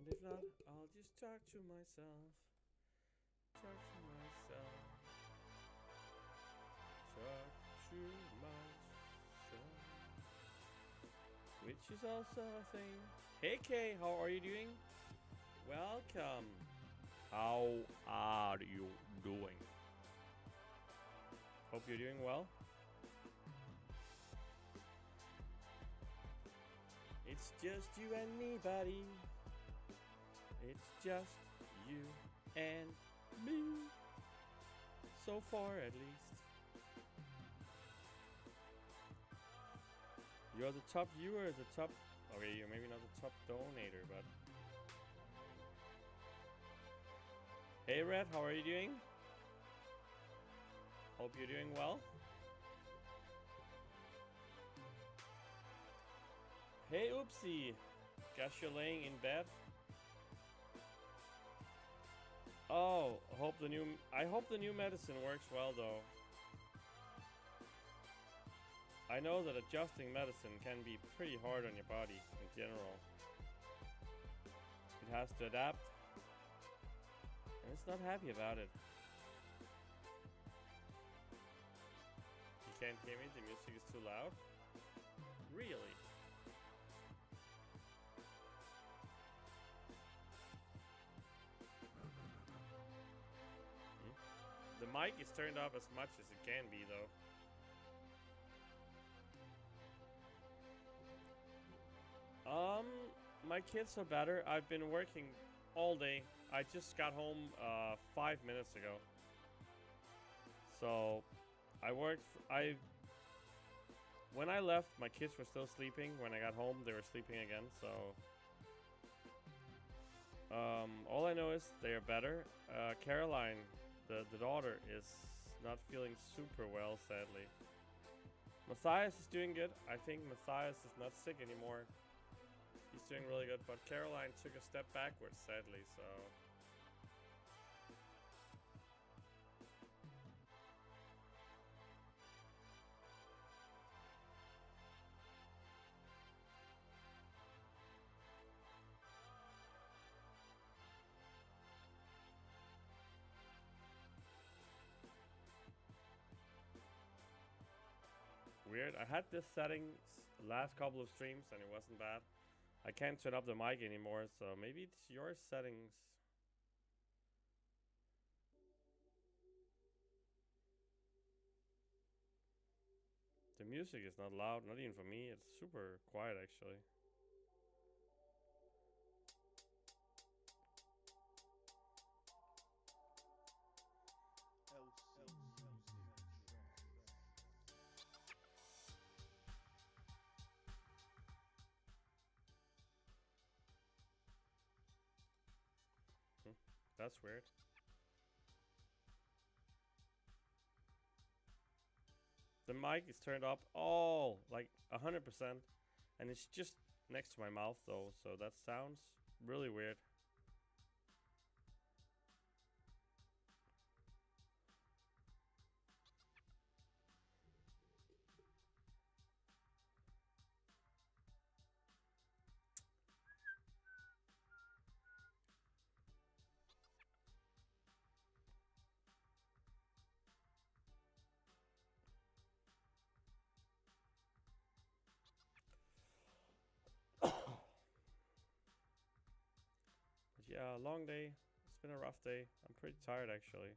And if not, I'll just talk to myself. Talk to myself. Talk to myself. Which is also a thing. Hey Kay, how are you doing? Welcome. How are you doing? Hope you're doing well. It's just you and me, buddy. It's just you and me. So far, at least. You're the top viewer, the top... Okay, you're maybe not the top donator, but... Hey Red, how are you doing? Hope you're doing well. Hey Oopsie, guess you're laying in bed. Oh, I hope the new medicine works well though. I know that adjusting medicine can be pretty hard on your body in general. It has to adapt, and it's not happy about it. You can't hear me? The music is too loud? Really? The mic is turned up as much as it can be though. My kids are better. I've been working all day. I just got home 5 minutes ago. So I worked when I left, my kids were still sleeping. When I got home, they were sleeping again. So all I know is they are better. Caroline, the daughter, is not feeling super well, sadly. Matthias is doing good. I think Matthias is not sick anymore. He's doing really good, but Caroline took a step backwards, sadly, so... Weird. I had this settings last couple of streams and it wasn't bad. I can't turn up the mic anymore, so maybe it's your settings. The music is not loud, not even for me. It's super quiet, actually. That's weird. The mic is turned up all like 100%, and it's just next to my mouth though, so that sounds really weird. But yeah, long day. It's been a rough day. I'm pretty tired actually.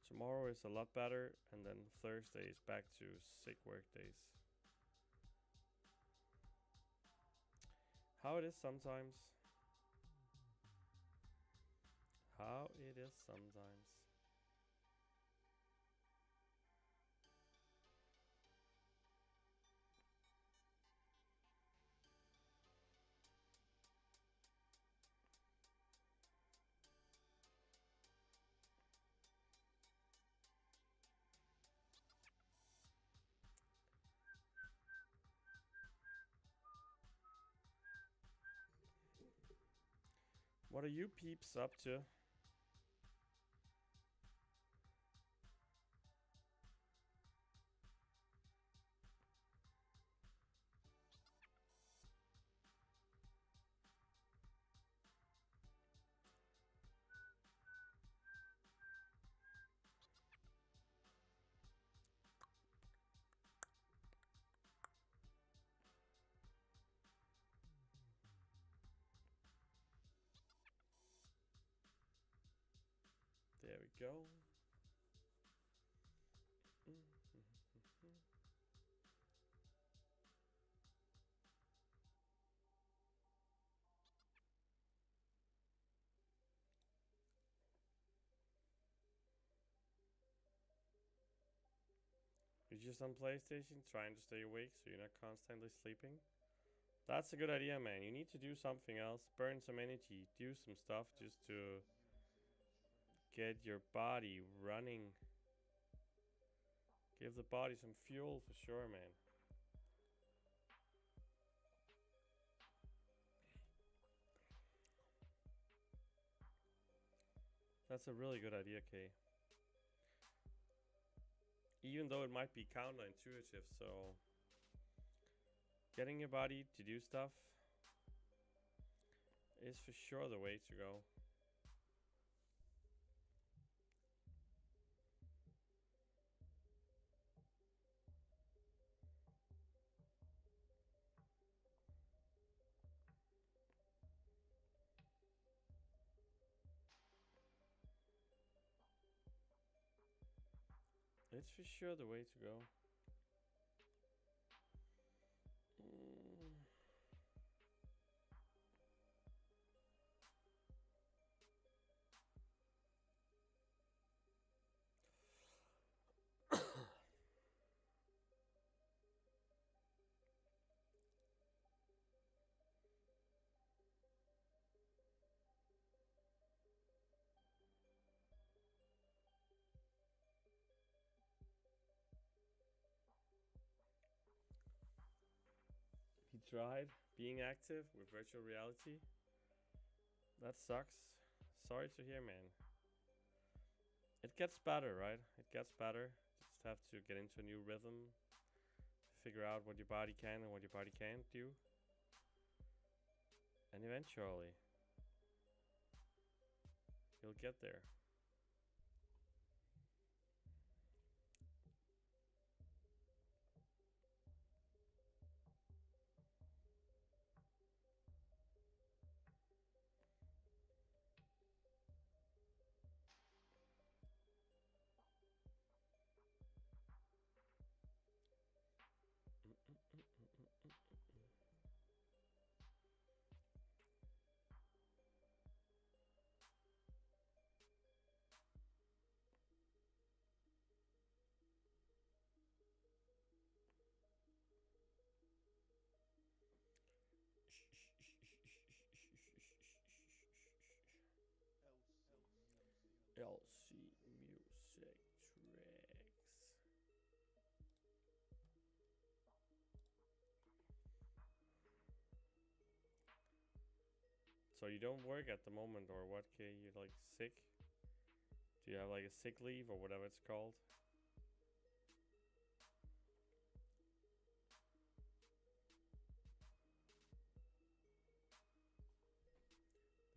Tomorrow is a lot better, and then Thursday is back to sick work days. How it is sometimes. How it is sometimes. What are you peeps up to? go. You're just on PlayStation trying to stay awake so you're not constantly sleeping? That's a good idea, man. You need to do something else. Burn some energy. Do some stuff just to get your body running. Give the body some fuel for sure, man. That's a really good idea, Kay. Even though it might be counterintuitive, so getting your body to do stuff is for sure the way to go. It's for sure the way to go. He tried being active with virtual reality. That sucks. Sorry to hear, man. It gets better, right? It gets better. Just have to get into a new rhythm. Figure out what your body can and what your body can't do. And eventually, you'll get there. LC music tracks. So you don't work at the moment, or what? Okay, you're like sick? Do you have like a sick leave or whatever it's called?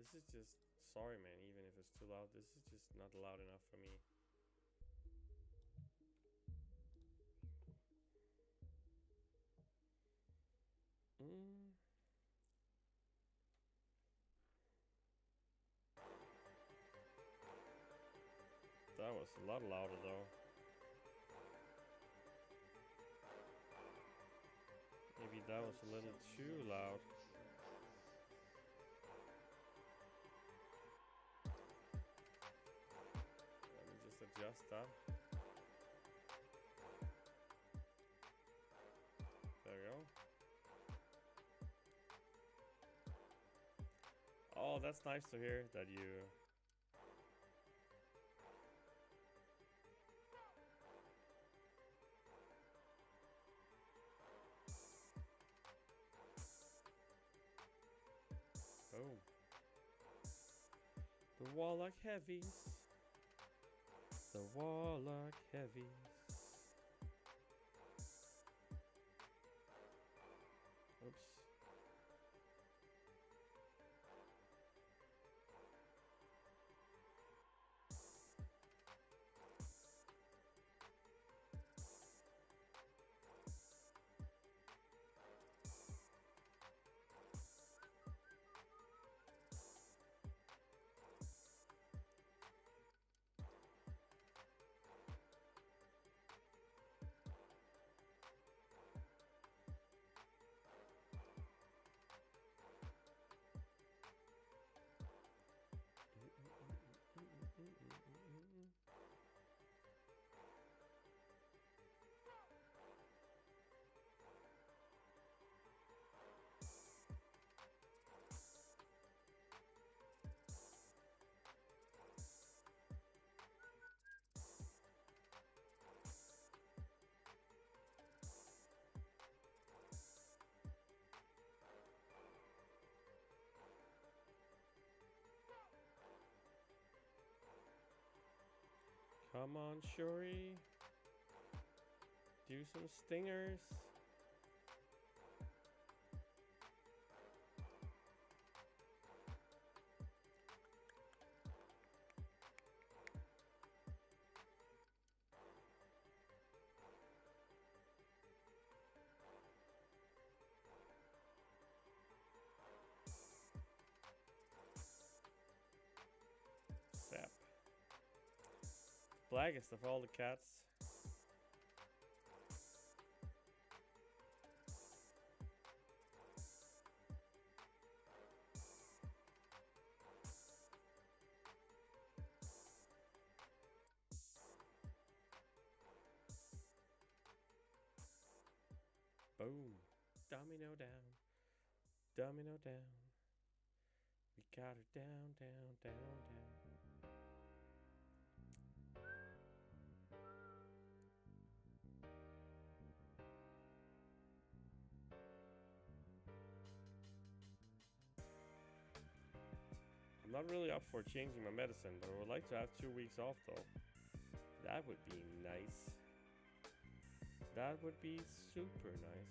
This is just, sorry man, even if it's too loud, this is just not loud enough for me. That was a lot louder though. Maybe that was a little too loud. Let me just adjust that. There we go. Oh, that's nice to hear that you... Boom. The Warlock Heavies. The Warlock Heavies. Oops. Come on, Shuri. Do some stingers. Sap. Blackest of all the cats. Boom. Domino down. Domino down. We got her down, down, down, down. I'm not really up for changing my medicine, but I would like to have 2 weeks off though. That would be nice. That would be super nice.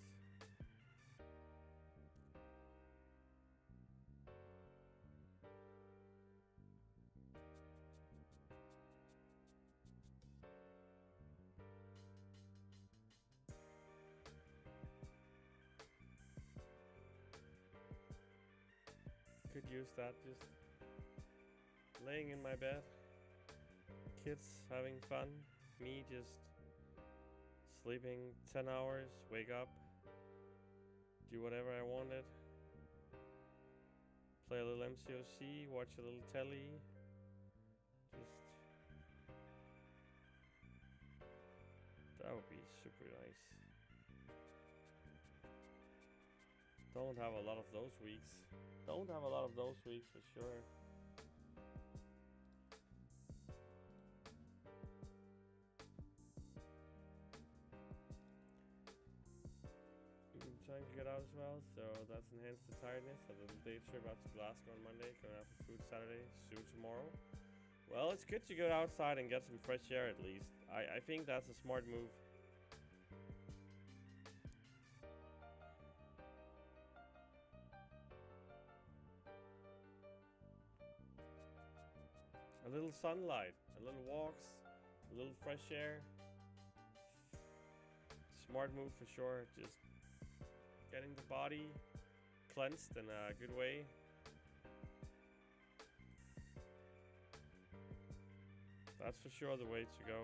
Could use that, just laying in my bed, kids having fun, me just sleeping 10 hours, wake up, do whatever I wanted, play a little MCOC, watch a little telly, just, that would be super nice. Don't have a lot of those weeks. Don't have a lot of those weeks for sure. I'm trying to get out as well, so that's enhanced the tiredness. A little day trip out to Glasgow on Monday, going out for food Saturday, Zoo tomorrow. Well, it's good to go outside and get some fresh air at least. I think that's a smart move. A little sunlight, a little walks, a little fresh air. Smart move for sure. Just getting the body cleansed in a good way. That's for sure the way to go.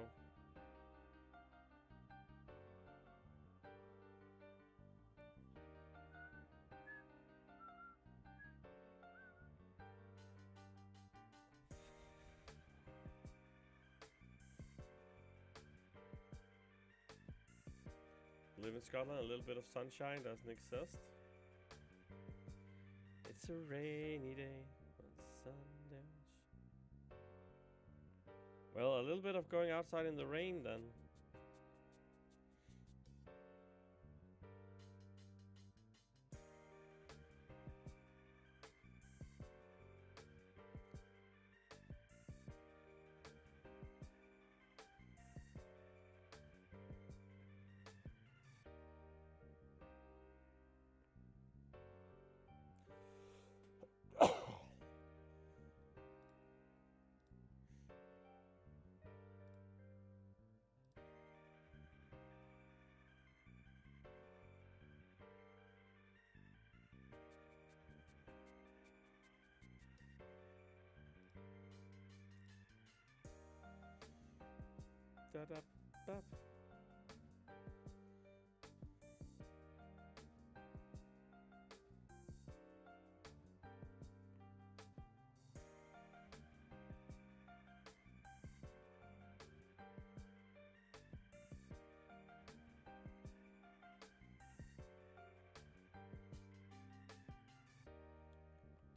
Live in Scotland, a little bit of sunshine doesn't exist. It's a rainy day when the sun downs. Well, a little bit of going outside in the rain then. Da da da.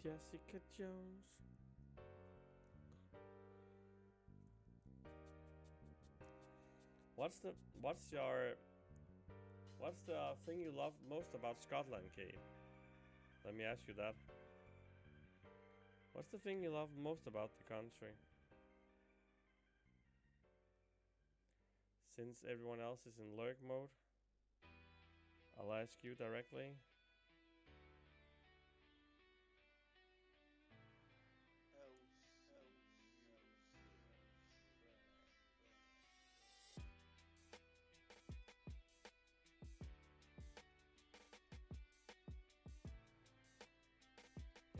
Jessica Jones. What's the thing you love most about Scotland, Kate? Let me ask you that. What's the thing you love most about the country? Since everyone else is in lurk mode, I'll ask you directly.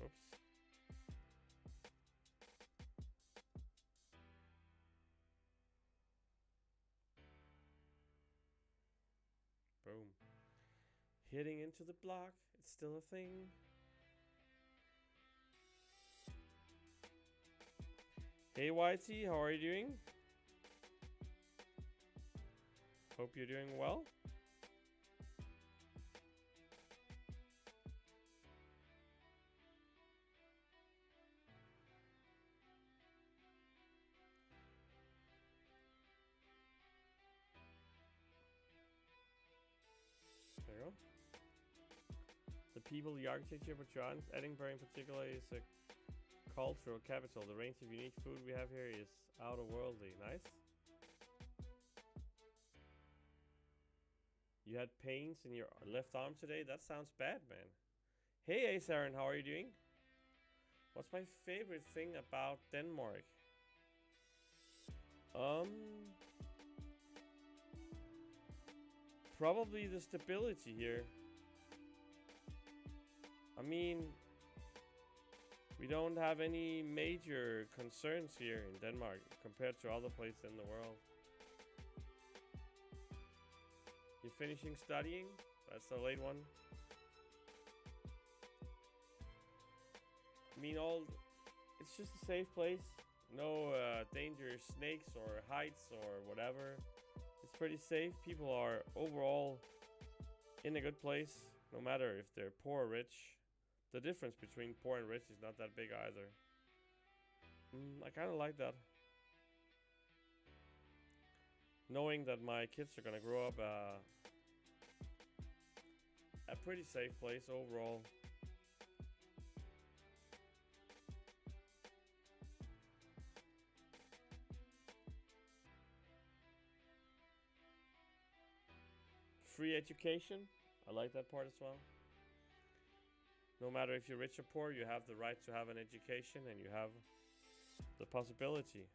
Oops. Boom. Hitting into the block. It's still a thing. Hey YT, how are you doing? Hope you're doing well. There you go. The people, the architecture, but John, Edinburgh in particular is a cultural capital. The range of unique food we have here is out-of-worldly. Nice. You had pains in your left arm today? That sounds bad, man. Hey, Ace Aaron, how are you doing? What's my favorite thing about Denmark? Probably the stability here. I mean, we don't have any major concerns here in Denmark compared to other places in the world. You're finishing studying? That's a late one. I mean, it's just a safe place. No dangerous snakes or heights or whatever. It's pretty safe. People are overall in a good place, no matter if they're poor or rich. The difference between poor and rich is not that big either. I kind of like that. Knowing that my kids are gonna grow up a pretty safe place overall. Free education. I like that part as well. No matter if you're rich or poor, you have the right to have an education and you have the possibility.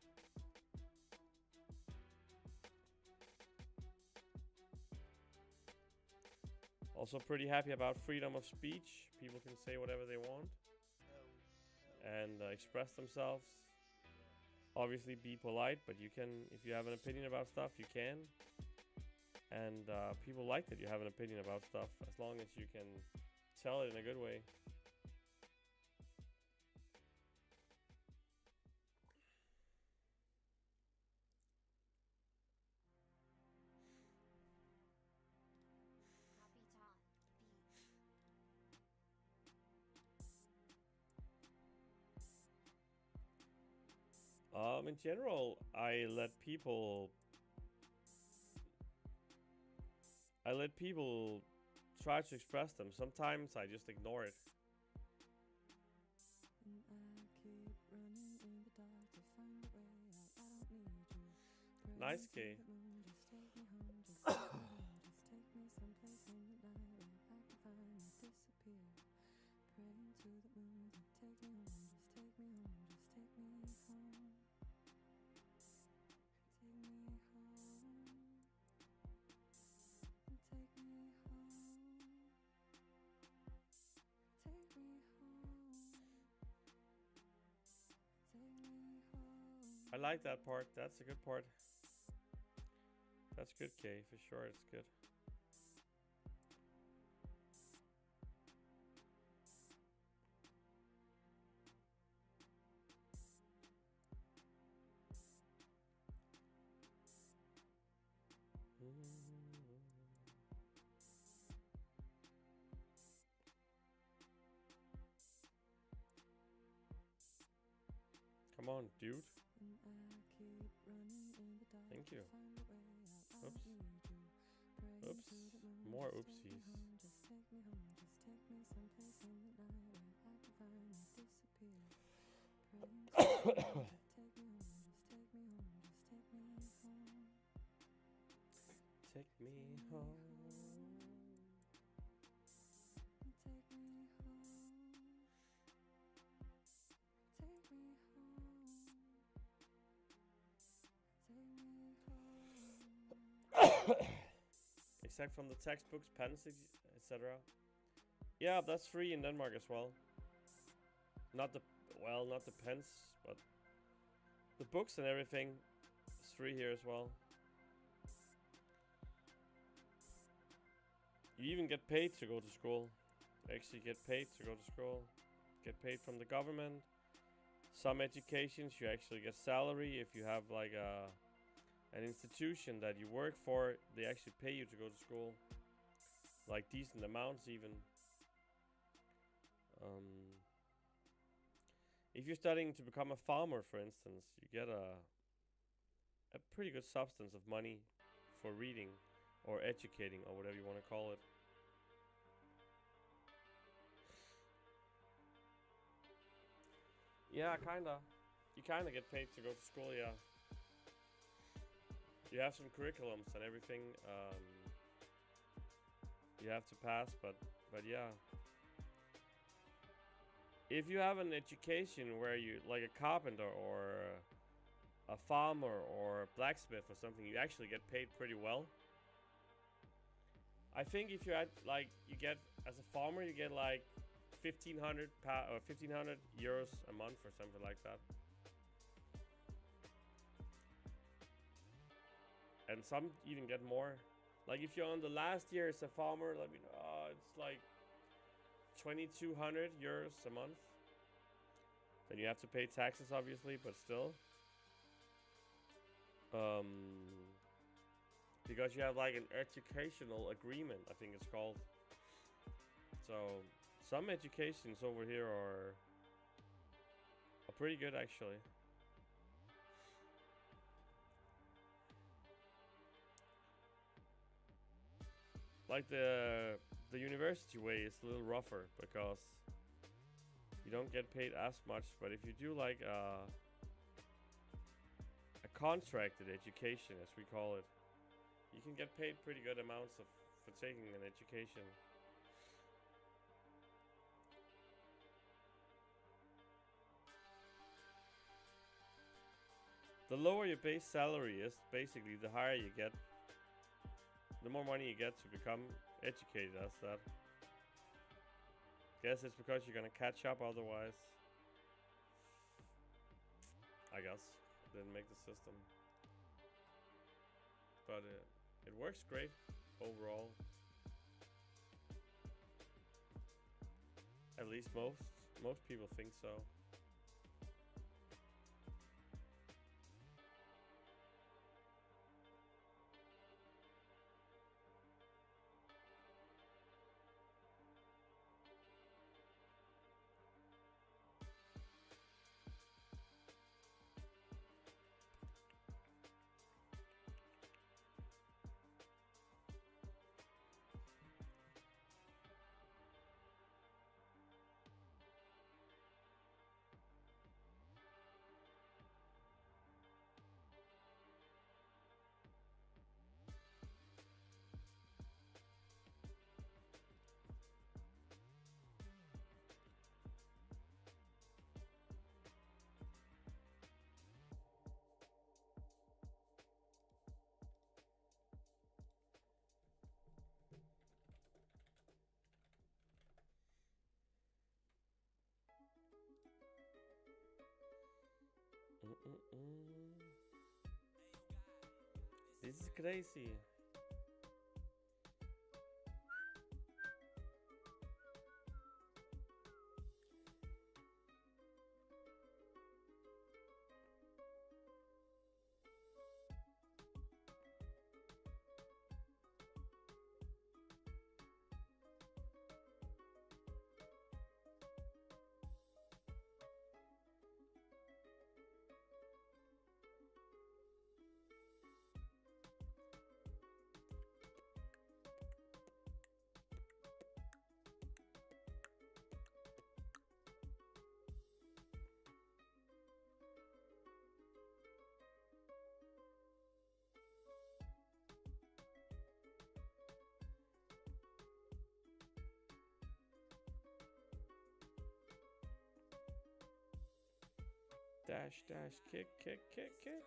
Also pretty happy about freedom of speech. People can say whatever they want and express themselves. Obviously be polite, but you can, if you have an opinion about stuff, you can. And people like that you have an opinion about stuff, as long as you can tell it in a good way. In general, I let people try to express them. Sometimes I just ignore it. Nice, K. I like that part. That's a good part. That's good, Kay. For sure, it's good. Come on, dude. Thank you. Oops. Oops. More oopsies. Take me home. Except from the textbooks, pens, etc. Yeah, that's free in Denmark as well. Not the pens, but the books and everything is free here as well. You even get paid to go to school. Actually get paid to go to school. Get paid from the government. Some educations you actually get salary. If you have like an institution that you work for, they actually pay you to go to school. Like decent amounts even. If you're studying to become a farmer, for instance, you get a pretty good substance of money for reading or educating or whatever you want to call it. Yeah, kinda. You kinda get paid to go to school, yeah. You have some curriculums and everything you have to pass, but yeah. If you have an education where you, like a carpenter or a farmer or a blacksmith or something, you actually get paid pretty well. I think if you're at, like, you get, as a farmer, you get like 1,500 or 1,500 euros a month or something like that. And some even get more. Like if you're on the last year as a farmer, let me know, it's like 2,200 euros a month. Then you have to pay taxes, obviously, but still. Because you have like an educational agreement, I think it's called. So some educations over here are pretty good, actually. Like the university way is a little rougher because you don't get paid as much, but if you do like a contracted education, as we call it, you can get paid pretty good amounts for taking an education. The lower your base salary is, basically, the higher you get. The more money you get to become educated as that. Guess it's because you're gonna catch up otherwise. I guess. Didn't make the system. But it works great overall. At least most people think so. This is crazy. Dash, dash, kick, kick, kick, kick.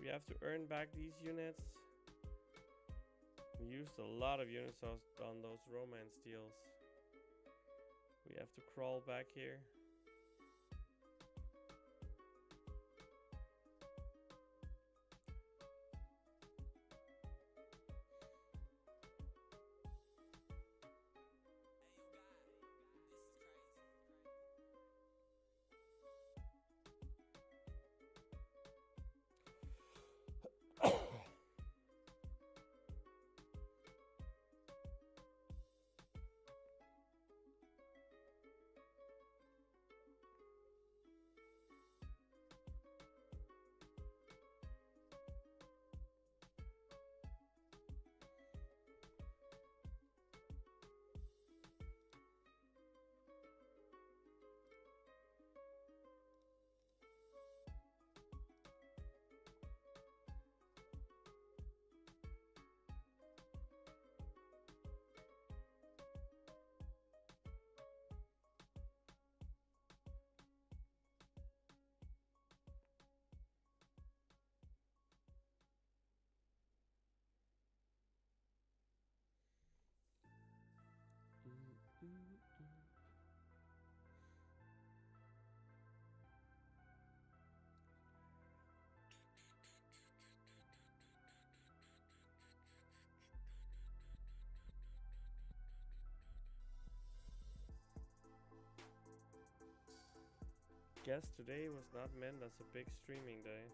We have to earn back these units. We used a lot of units on those romance deals. We have to crawl back here. Guess today was not meant as a big streaming day.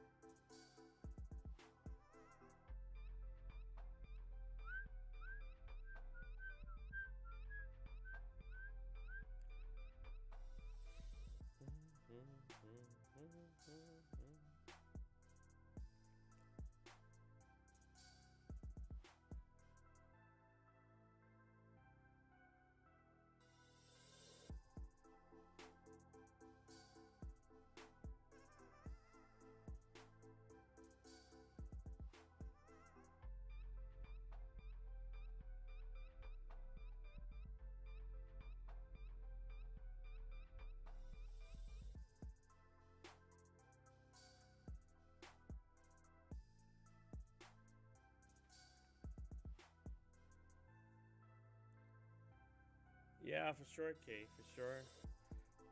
Yeah, for sure, Kate, for sure.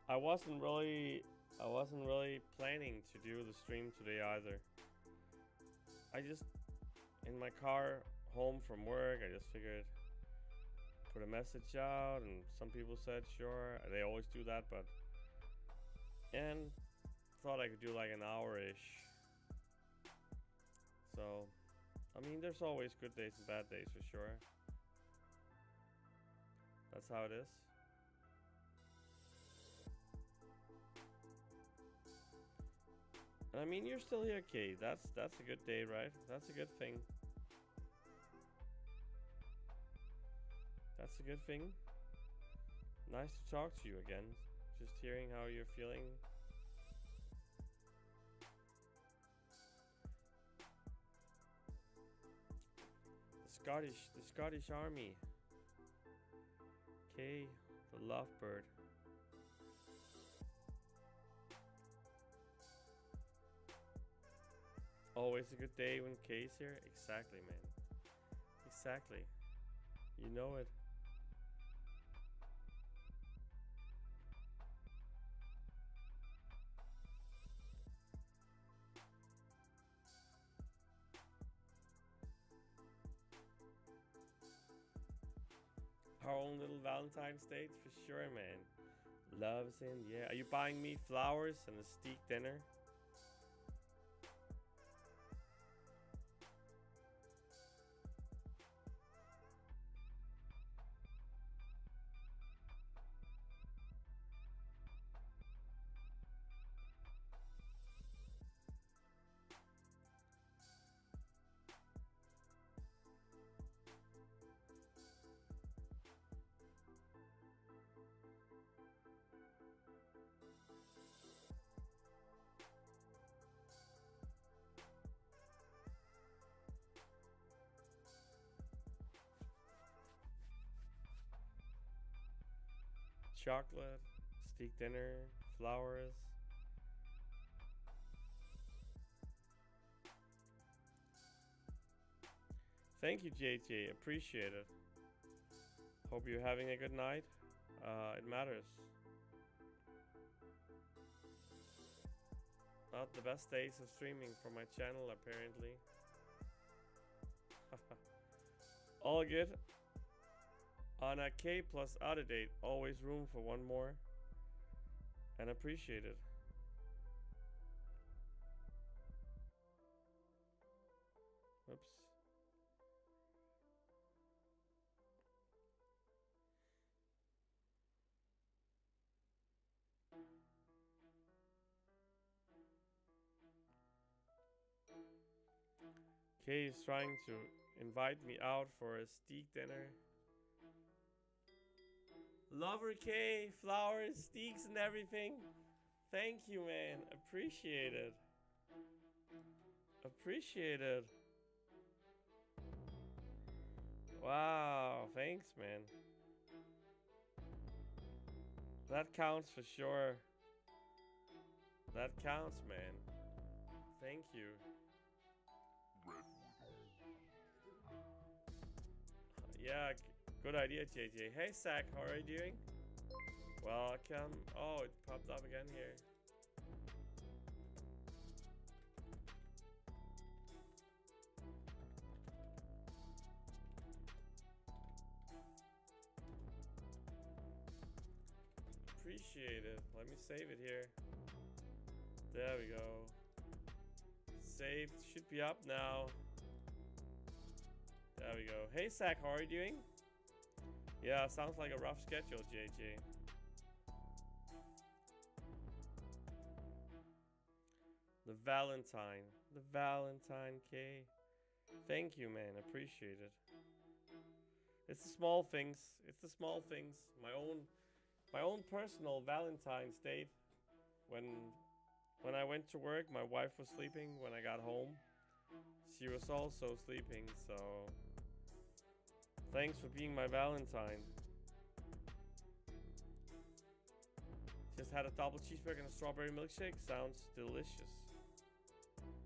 I wasn't really planning to do the stream today either. I just, in my car home from work, I just figured put a message out, and some people said sure. They always do that, but and thought I could do like an hour-ish. So, I mean, there's always good days and bad days for sure. That's how it is. And I mean, you're still here, Kate. That's a good day, right? That's a good thing. That's a good thing. Nice to talk to you again. Just hearing how you're feeling. The Scottish Army. Kay, the lovebird. Always a good day when Kay's here. Exactly, man. Exactly. You know it. Our own little Valentine's date, for sure, man. Love's in, yeah. Are you buying me flowers and a steak dinner? chocolate, steak dinner, flowers. Thank you, JJ. Appreciate it. Hope you're having a good night. It matters. Not the best days of streaming for my channel, apparently. All good. On a K plus out of date, always room for one more. And appreciate it. Oops. Kay is trying to invite me out for a steak dinner. Lover Kay, flowers, steaks and everything. Thank you, man. Appreciate it. Appreciate it. Wow, thanks, man. That counts for sure. That counts, man. Thank you. Yeah, good idea, JJ. Hey, Zach, how are you doing? Welcome. Oh, it popped up again here. Appreciate it. Let me save it here. There we go. Saved. Should be up now. There we go. Hey, Zach, how are you doing? Yeah, sounds like a rough schedule, JJ. The Valentine. The Valentine K. Thank you, man. Appreciate it. It's the small things. It's the small things. My own personal Valentine's date. When I went to work, my wife was sleeping. When I got home, she was also sleeping, so thanks for being my Valentine. Just had a double cheeseburger and a strawberry milkshake. Sounds delicious.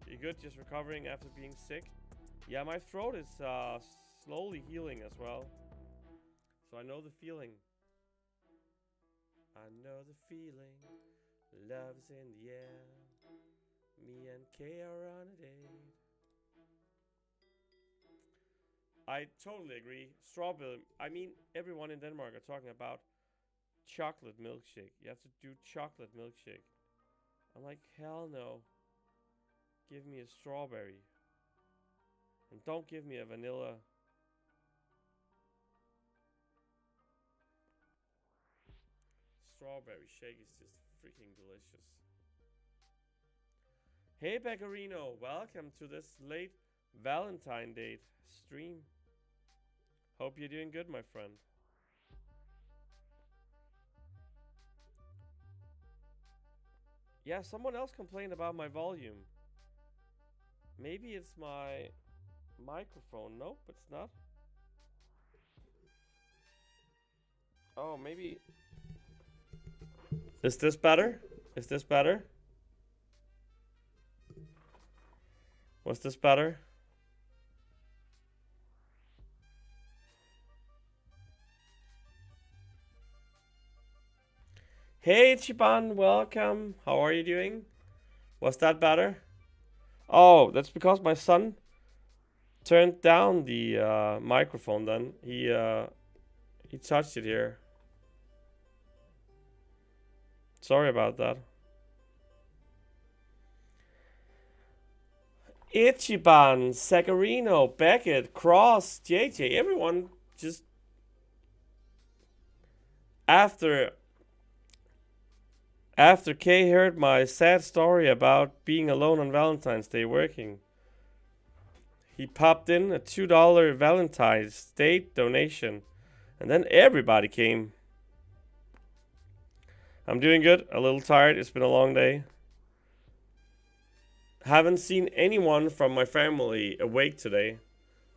You good? Just recovering after being sick? Yeah, my throat is slowly healing as well. So I know the feeling. I know the feeling. Love's in the air. Me and Kay are on a date. I totally agree. Strawberry. I mean, everyone in Denmark are talking about chocolate milkshake. You have to do chocolate milkshake. I'm like, hell no. Give me a strawberry. And don't give me a vanilla. Strawberry shake is just freaking delicious. Hey, Beccarino. Welcome to this late Valentine date stream. Hope you're doing good, my friend. Yeah, someone else complained about my volume. Maybe it's my microphone. Nope, it's not. Oh, maybe. Is this better? Is this better? Was this better? Hey, Chiban, welcome. How are you doing? Was that better? Oh, that's because my son turned down the microphone then. He touched it here. Sorry about that. Ichiban, Sagarino, Beckett, Cross, JJ, everyone just after Kay heard my sad story about being alone on Valentine's Day working, he popped in a $2 Valentine's Day donation, and then everybody came. I'm doing good, a little tired, it's been a long day. Haven't seen anyone from my family awake today.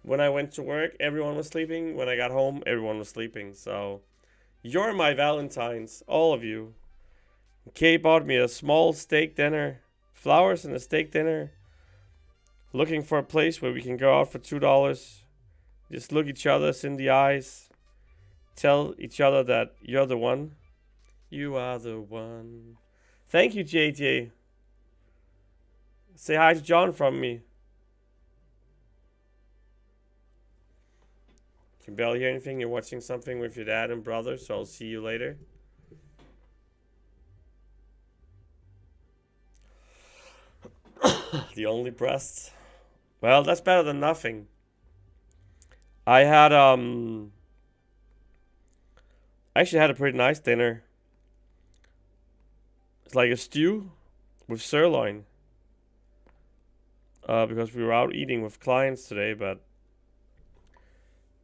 When I went to work, everyone was sleeping. When I got home, everyone was sleeping. So, You're my Valentines, all of you. Kay bought me a small steak dinner, flowers and a steak dinner. Looking for a place where we can go out for $2. Just look each other in the eyes. Tell each other that you're the one. You are the one. Thank you, JJ. Say hi to John from me. Can barely hear anything. You're watching something with your dad and brother, so I'll see you later. The only breasts. Well, that's better than nothing. I actually had a pretty nice dinner. It's like a stew with sirloin. Because we were out eating with clients today, but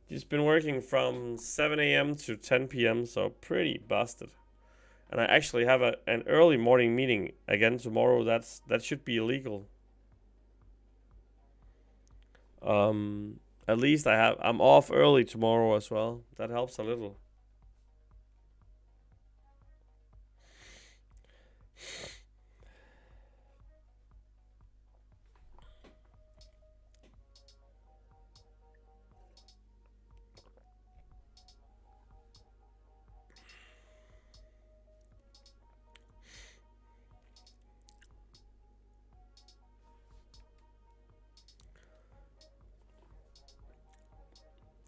just been working from 7 a.m. to 10 p.m., so pretty busted. And I actually have an early morning meeting again tomorrow. That should be illegal. At least I'm off early tomorrow as well. That helps a little.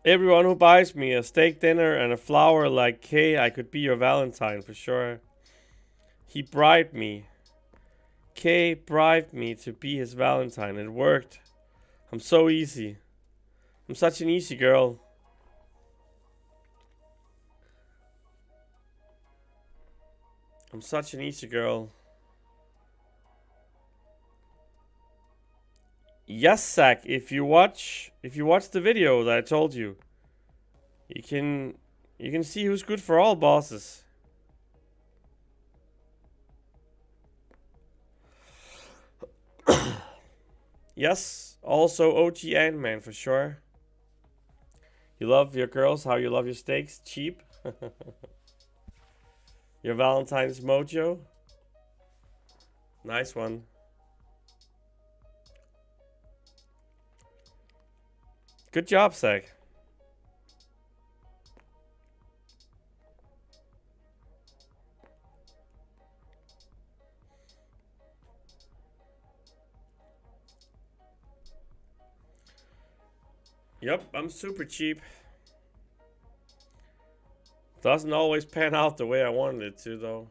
Everyone who buys me a steak dinner and a flower like Kay, I could be your Valentine for sure. He bribed me. Kay bribed me to be his Valentine. It worked. I'm so easy. I'm such an easy girl. I'm such an easy girl. Yes, Zach, if you watch the video that I told you, you can see who's good for all bosses. Yes, also OG Ant-Man for sure. You love your girls how you love your steaks, cheap. Your Valentine's mojo. Nice one. Good job, Zach. Yep, I'm super cheap. Doesn't always pan out the way I wanted it to, though.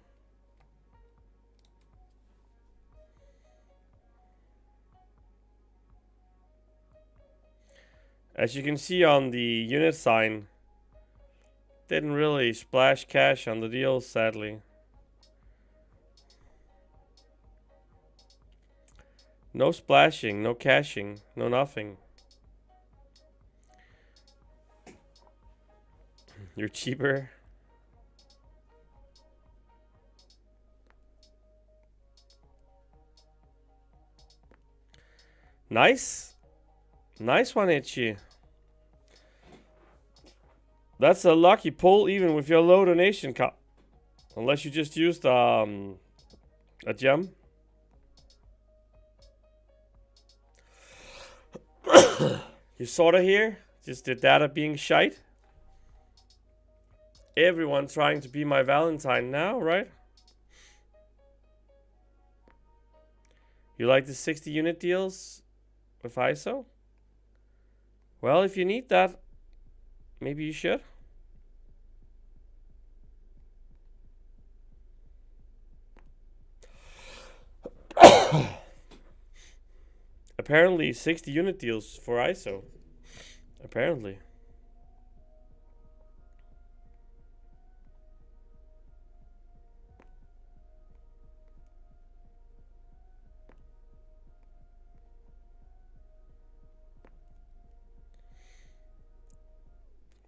As you can see on the unit sign, didn't really splash cash on the deal, sadly. No splashing, no cashing, no nothing. You're cheaper. Nice. Nice one, Itchy. That's a lucky pull even with your low donation cut. Unless you just used a gem. You sorta here? Just the data being shite? Everyone trying to be my Valentine now, right? You like the 60 unit deals with ISO? Well, if you need that, maybe you should. Apparently 60 unit deals for ISO. Apparently.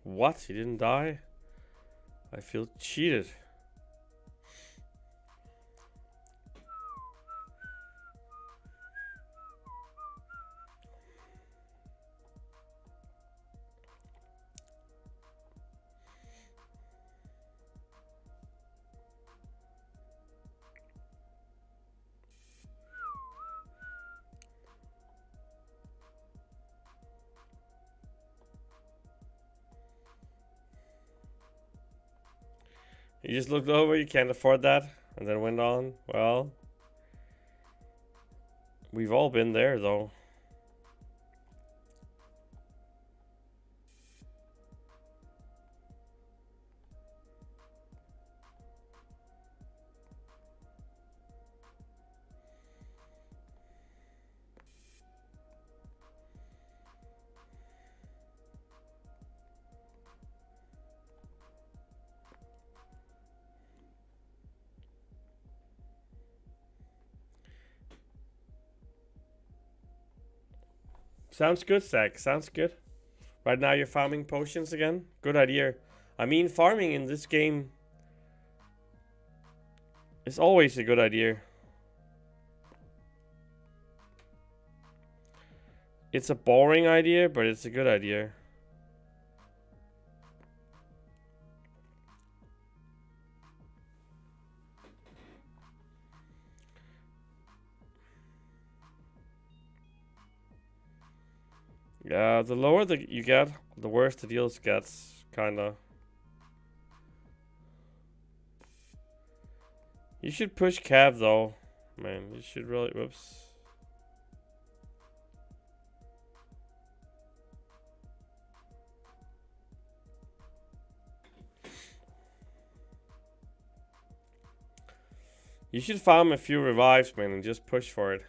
What? He didn't die? I feel cheated. You just looked over, you can't afford that, and then went on. Well, we've all been there, though. Sounds good, Zach. Sounds good. Right now you're farming potions again. Good idea. I mean, farming in this game is always a good idea. It's a boring idea, but it's a good idea. Yeah, the lower you get, the worse the deals gets, kinda. You should push Cav though. Man, you should really, whoops. You should farm a few revives, man, and just push for it.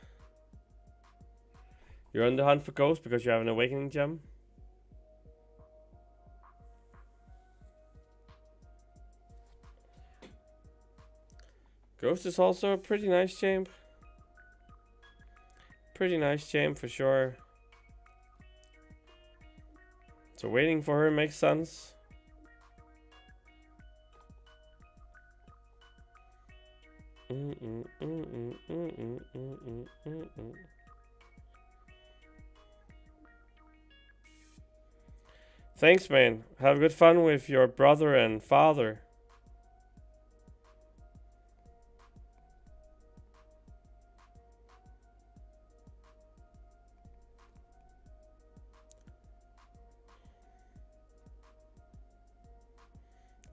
You're on the hunt for ghosts because you have an awakening gem? Ghost is also a pretty nice champ. Pretty nice champ for sure. So waiting for her makes sense. Thanks, man. Have good fun with your brother and father.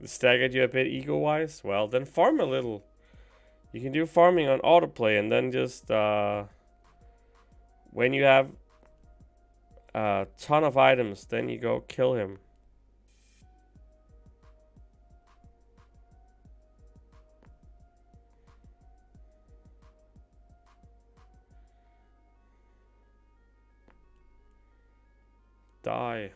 Staggered you a bit ego-wise? Well, then farm a little. You can do farming on autoplay and then just when you have a ton of items, then you go kill him. Die.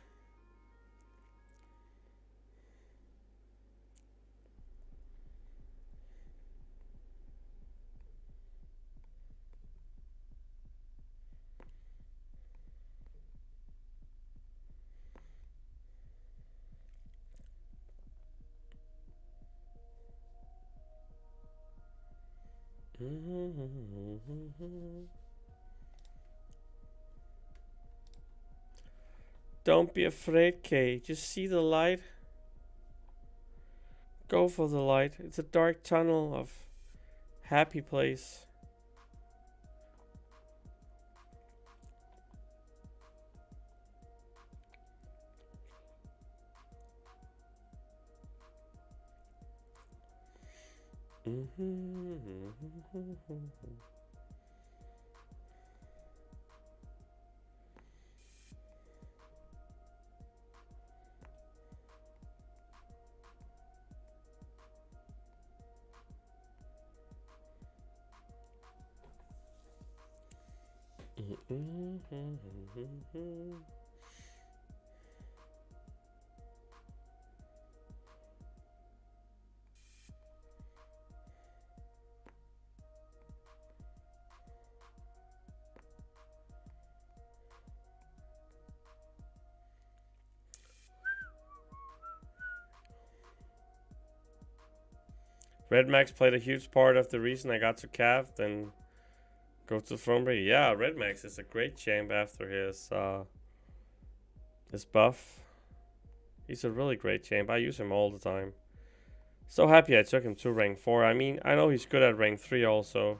Don't be afraid, Kay. Just see the light. Go for the light. It's a dark tunnel of happy place. Red Max played a huge part of the reason I got to Cav, then go to Thronebreaker. Yeah, Red Max is a great champ after his buff. He's a really great champ. I use him all the time. So happy I took him to rank 4. I mean, I know he's good at rank 3 also.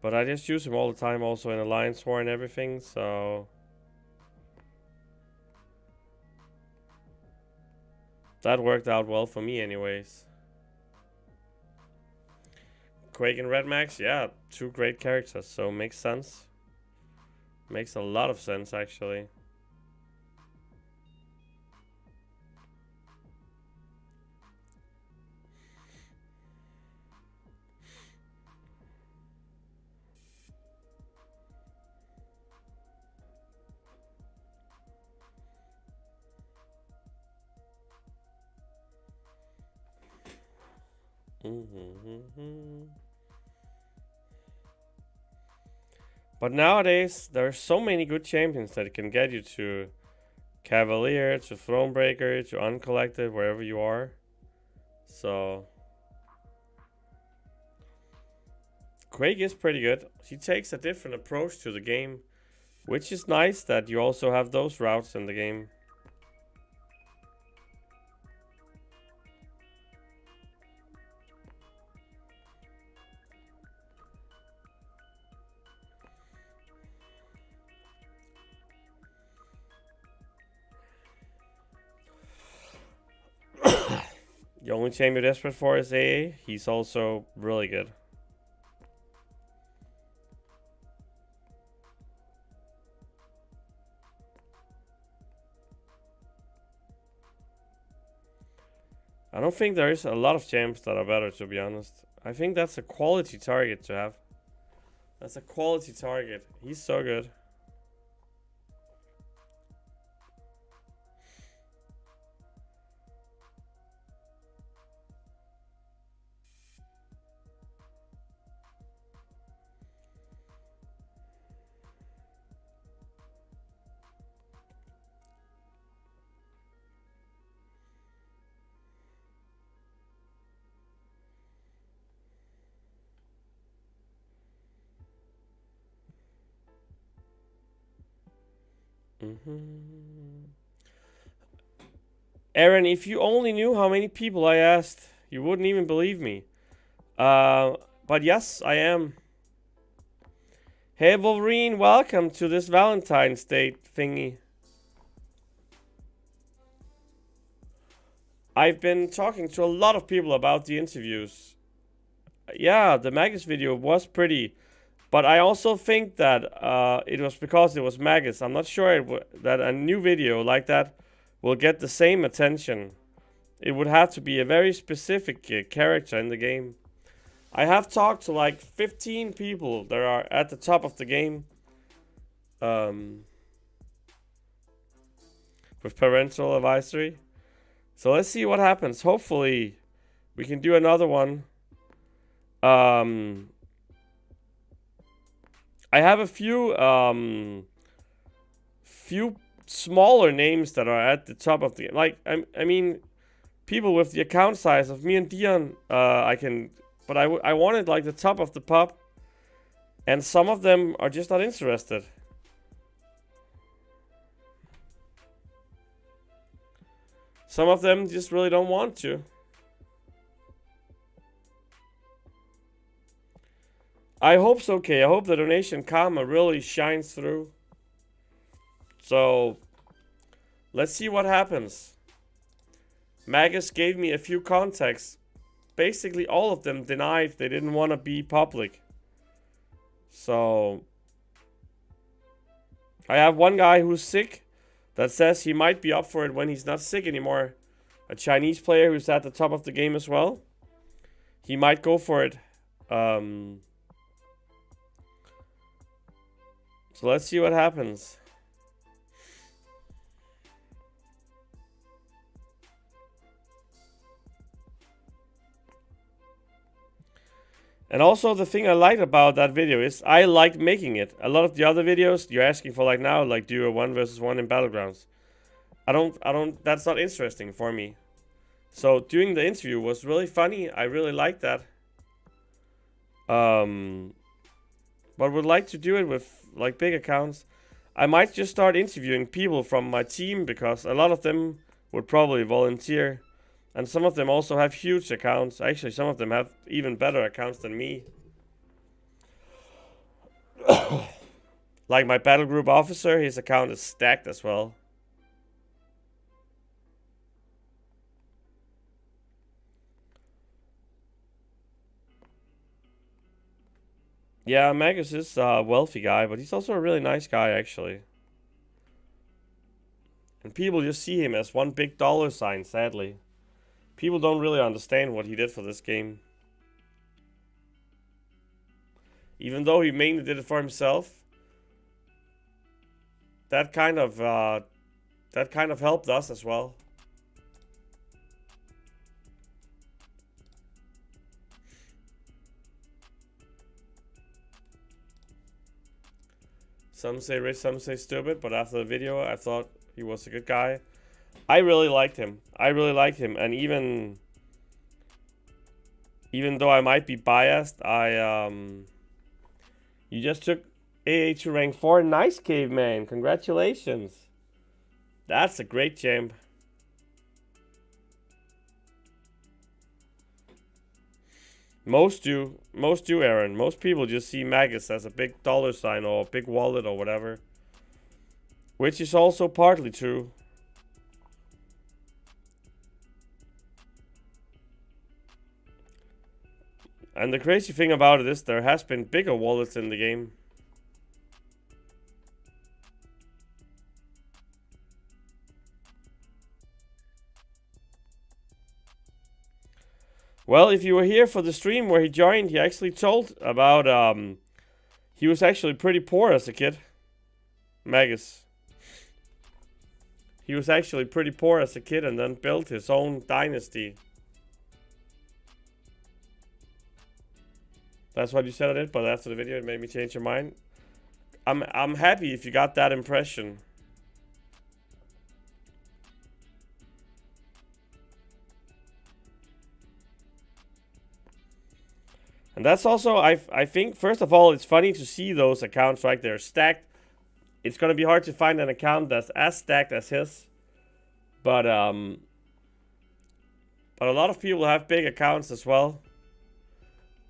But I just use him all the time also in Alliance War and everything, so... that worked out well for me anyways. Quake and Red Max, yeah, 2 great characters, so makes sense. Makes a lot of sense, actually. But nowadays, there are so many good champions that can get you to Cavalier, to Thronebreaker, to Uncollected, wherever you are. So Quake is pretty good. He takes a different approach to the game, which is nice that you also have those routes in the game. The only champ you're desperate for is AA. He's also really good. I don't think there is a lot of champs that are better, to be honest. I think that's a quality target to have. That's a quality target. He's so good. Aaron, if you only knew how many people I asked, you wouldn't even believe me. But yes, I am. Hey Wolverine, welcome to this Valentine's Day thingy. I've been talking to a lot of people about the interviews. Yeah, the Magus video was pretty, but I also think that it was because it was Magus. I'm not sure that a new video like that will get the same attention. It would have to be a very specific character in the game. I have talked to like 15 people that are at the top of the game. With parental advisory. So let's see what happens. Hopefully we can do another one. I have a few smaller names that are at the top of the, like, I mean, people with the account size of me and Dion. I can, but I wanted like the top of the pop, and some of them are just not interested. Some of them just really don't want to. I hope so, okay. I hope the donation karma really shines through. So, let's see what happens. Magus gave me a few contacts. Basically, all of them denied they didn't want to be public. So, I have one guy who's sick that says he might be up for it when he's not sick anymore. A Chinese player who's at the top of the game as well. He might go for it. So let's see what happens. And also the thing I liked about that video is I liked making it. A lot of the other videos you're asking for like now, like do a 1 versus 1 in Battlegrounds. That's not interesting for me. So doing the interview was really funny. I really liked that. But would like to do it with like big accounts. I might just start interviewing people from my team because a lot of them would probably volunteer. And some of them also have huge accounts. Actually, some of them have even better accounts than me. Like my battle group officer, his account is stacked as well. Yeah, Magus is a wealthy guy, but he's also a really nice guy, actually. And people just see him as one big dollar sign, sadly. People don't really understand what he did for this game. Even though he mainly did it for himself, that kind of helped us as well. Some say rich, some say stupid, but after the video, I thought he was a good guy. I really liked him. And even though I might be biased, you just took AA to rank 4. Nice, Caveman. Congratulations. That's a great champ. Most do, Aaron. Most people just see Magus as a big dollar sign or a big wallet or whatever. Which is also partly true. And the crazy thing about it is there has been bigger wallets in the game. Well, if you were here for the stream where he joined, he actually told about he was actually pretty poor as a kid. Magus. He was actually pretty poor as a kid and then built his own dynasty. That's what you said on it, but after the video it made me change your mind. I'm happy if you got that impression. And that's also, I think, first of all, it's funny to see those accounts, right? They're stacked. It's going to be hard to find an account that's as stacked as his. But a lot of people have big accounts as well.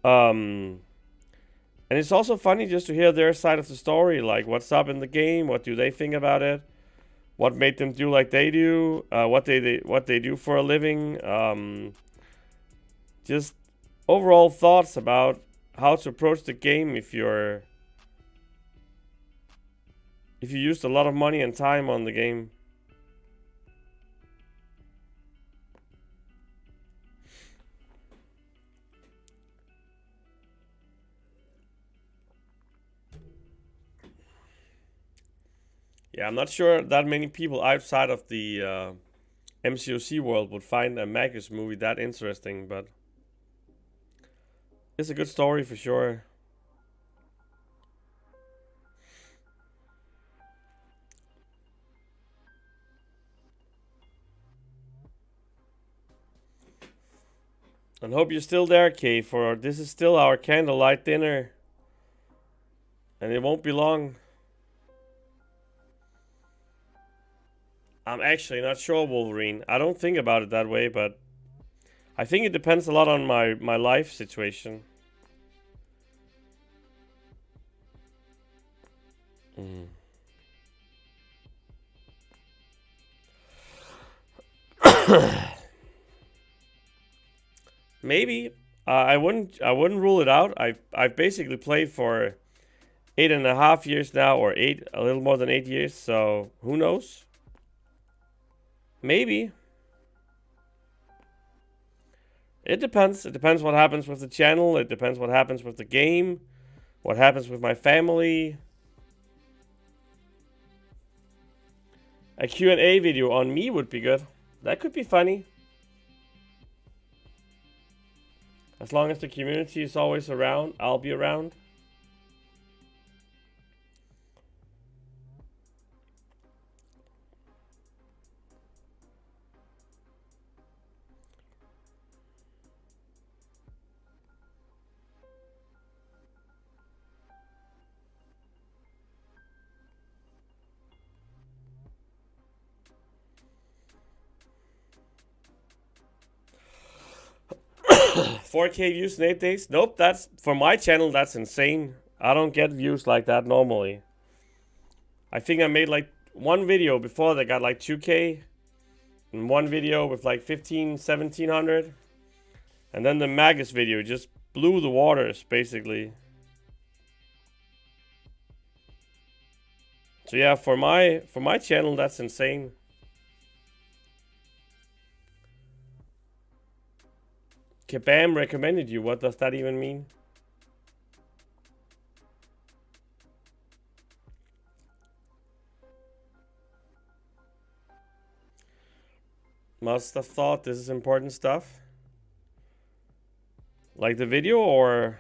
And it's also funny just to hear their side of the story. Like, what's up in the game? What do they think about it? What made them do like they do? What they do for a living? Just overall thoughts about how to approach the game if you used a lot of money and time on the game. Yeah, I'm not sure that many people outside of the MCOC world would find a Magus movie that interesting, but it's a good story for sure. And hope you're still there, Kay, for this is still our candlelight dinner. And it won't be long. I'm actually not sure, Wolverine. I don't think about it that way, but I think it depends a lot on my life situation. Maybe I wouldn't rule it out. I've basically played for 8.5 years now, or a little more than 8 years. So who knows? Maybe. It depends. It depends what happens with the channel. It depends what happens with the game. What happens with my family. A Q&A video on me would be good. That could be funny. As long as the community is always around, I'll be around. $4K views in 8 days? Nope, that's for my channel. That's insane. I don't get views like that normally. I think I made like one video before that got like 2K, and one video with like 1700, and then the Magus video just blew the waters basically. So yeah, for my channel, that's insane. Kabam recommended you. What does that even mean? Must have thought this is important stuff. Like the video, or...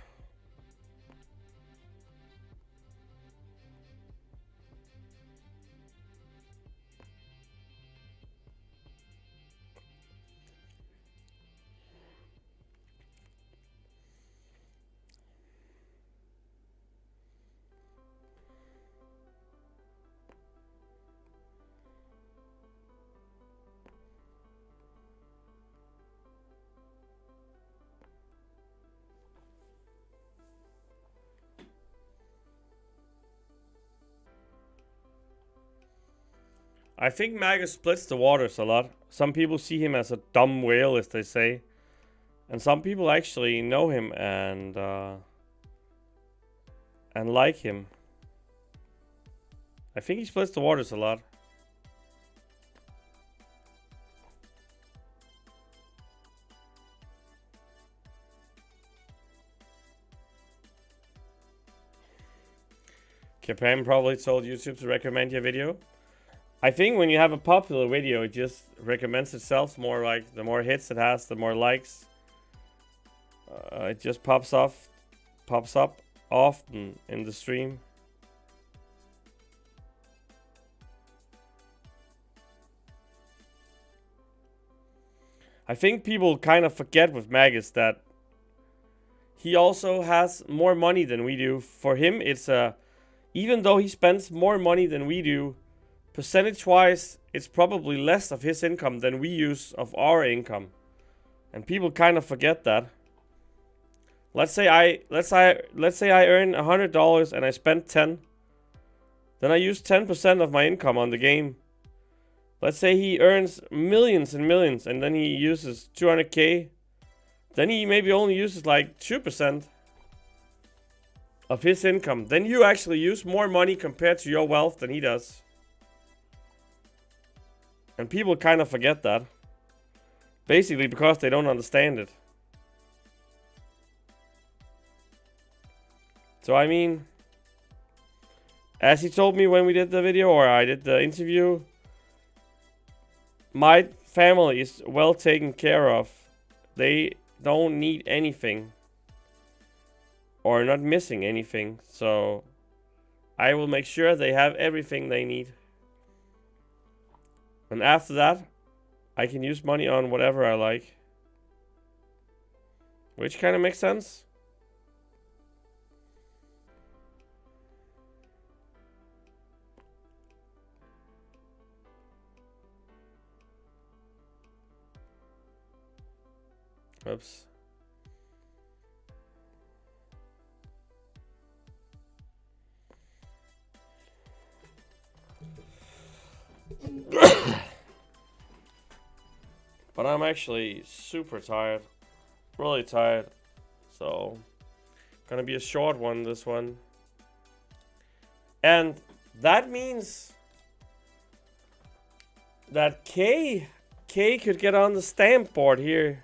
I think Magus splits the waters a lot. Some people see him as a dumb whale, as they say. And some people actually know him and like him. I think he splits the waters a lot. Capam probably told YouTube to recommend your video. I think when you have a popular video, it just recommends itself more. Like, the more hits it has, the more likes. It just pops up often in the stream. I think people kind of forget with Magus that he also has more money than we do. For him, it's even though he spends more money than we do, percentage-wise, it's probably less of his income than we use of our income. And people kind of forget that. Let's say I earn $100 and I spend 10. Then I use 10% of my income on the game. Let's say he earns millions and millions and then he uses 200k. Then he maybe only uses like 2% of his income. Then you actually use more money compared to your wealth than he does. And people kind of forget that. Basically because they don't understand it. So I mean, as he told me when we did the video, or I did the interview, my family is well taken care of. They don't need anything. Or not missing anything. So I will make sure they have everything they need. And after that, I can use money on whatever I like. Which kind of makes sense. Oops. But I'm actually super tired. Really tired. So, gonna be a short one, this one. And that means that K could get on the stamp board here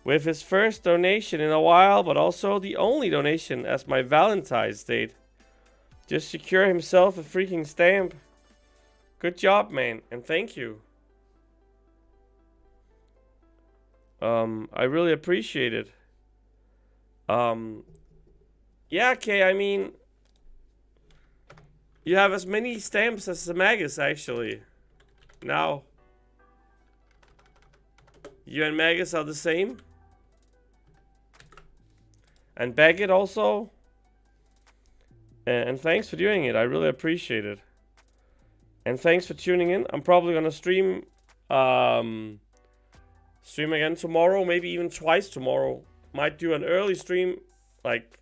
with his first donation in a while, but also the only donation as my Valentine's date. Just secure himself a freaking stamp. Good job, man, and thank you. I really appreciate it. Yeah, Kay, I mean, you have as many stamps as the Magus, actually. Now, you and Magus are the same. And Baggett also. And thanks for doing it. I really appreciate it. And thanks for tuning in. I'm probably gonna stream again tomorrow, maybe even twice tomorrow. Might do an early stream, like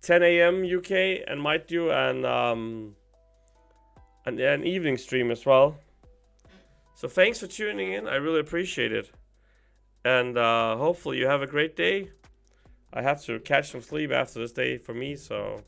10 a.m. UK, and might do an evening stream as well. So thanks for tuning in. I really appreciate it. And hopefully you have a great day. I have to catch some sleep after this day for me, so